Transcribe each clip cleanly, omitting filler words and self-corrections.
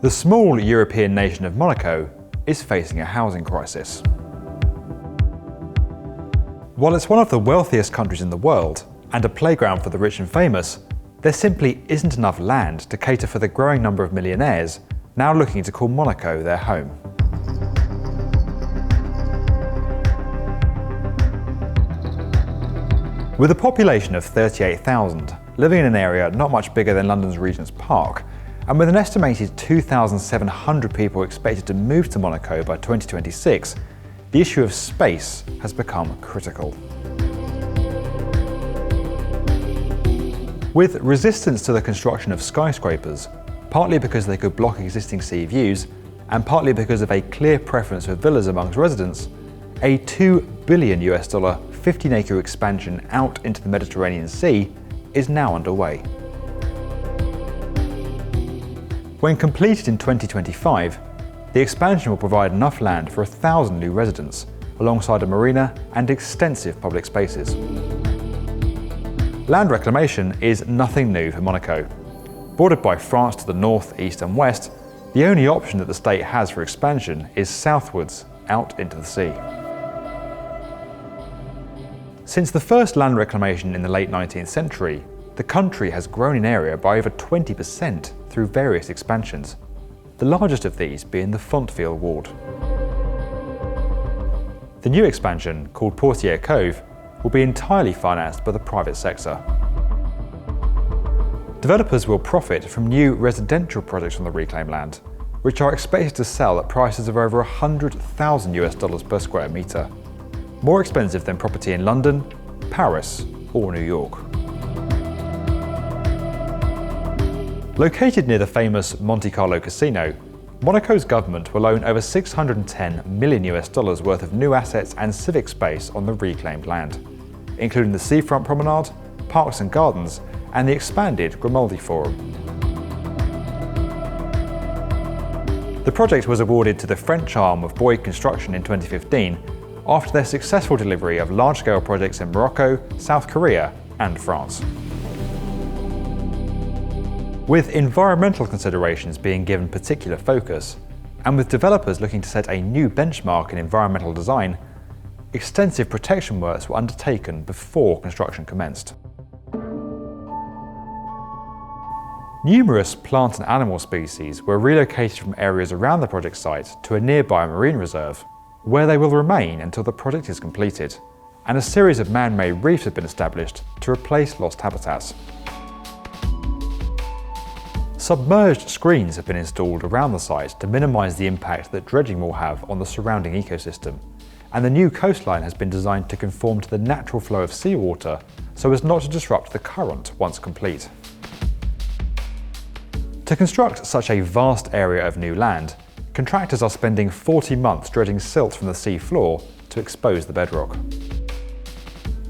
The small European nation of Monaco is facing a housing crisis. While it's one of the wealthiest countries in the world and a playground for the rich and famous, there simply isn't enough land to cater for the growing number of millionaires now looking to call Monaco their home. With a population of 38,000, living in an area not much bigger than London's Regent's Park, and with an estimated 2,700 people expected to move to Monaco by 2026, the issue of space has become critical. With resistance to the construction of skyscrapers, partly because they could block existing sea views, and partly because of a clear preference for villas amongst residents, a $2 billion 15-acre expansion out into the Mediterranean Sea is now underway. When completed in 2025, the expansion will provide enough land for 1,000 new residents, alongside a marina and extensive public spaces. Land reclamation is nothing new for Monaco. Bordered by France to the north, east and west, the only option that the state has for expansion is southwards, out into the sea. Since the first land reclamation in the late 19th century, the country has grown in area by over 20% through various expansions, the largest of these being the Fontville ward. The new expansion, called Portiere Cove, will be entirely financed by the private sector. Developers will profit from new residential projects on the reclaimed land, which are expected to sell at prices of over $100,000 per square metre, more expensive than property in London, Paris or New York. Located near the famous Monte Carlo casino, Monaco's government will own over $610 million worth of new assets and civic space on the reclaimed land, including the seafront promenade, parks and gardens, and the expanded Grimaldi Forum. The project was awarded to the French arm of Bouygues Construction in 2015 after their successful delivery of large-scale projects in Morocco, South Korea, and France. With environmental considerations being given particular focus, and with developers looking to set a new benchmark in environmental design, extensive protection works were undertaken before construction commenced. Numerous plant and animal species were relocated from areas around the project site to a nearby marine reserve, where they will remain until the project is completed, and a series of man-made reefs have been established to replace lost habitats. Submerged screens have been installed around the site to minimise the impact that dredging will have on the surrounding ecosystem, and the new coastline has been designed to conform to the natural flow of seawater so as not to disrupt the current once complete. To construct such a vast area of new land, contractors are spending 40 months dredging silt from the sea floor to expose the bedrock.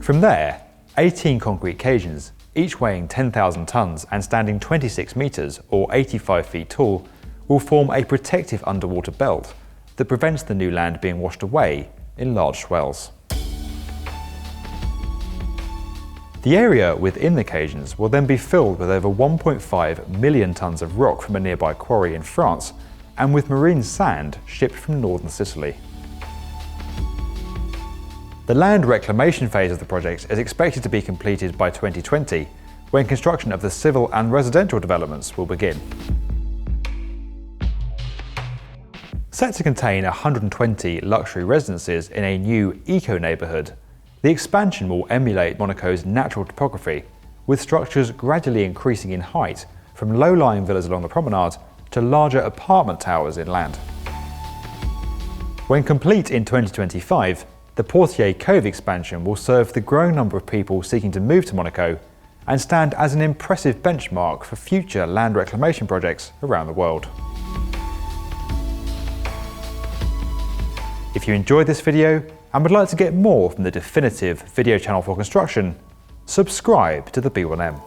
From there, 18 concrete caissons, each weighing 10,000 tonnes and standing 26 metres or 85 feet tall, will form a protective underwater belt that prevents the new land being washed away in large swells. The area within the caissons will then be filled with over 1.5 million tonnes of rock from a nearby quarry in France, and with marine sand shipped from northern Sicily. The land reclamation phase of the project is expected to be completed by 2020, when construction of the civil and residential developments will begin. Set to contain 120 luxury residences in a new eco-neighbourhood, the expansion will emulate Monaco's natural topography, with structures gradually increasing in height from low-lying villas along the promenade to larger apartment towers inland. When complete in 2025, the Portiere Cove expansion will serve the growing number of people seeking to move to Monaco and stand as an impressive benchmark for future land reclamation projects around the world. If you enjoyed this video and would like to get more from the definitive video channel for construction, subscribe to the B1M.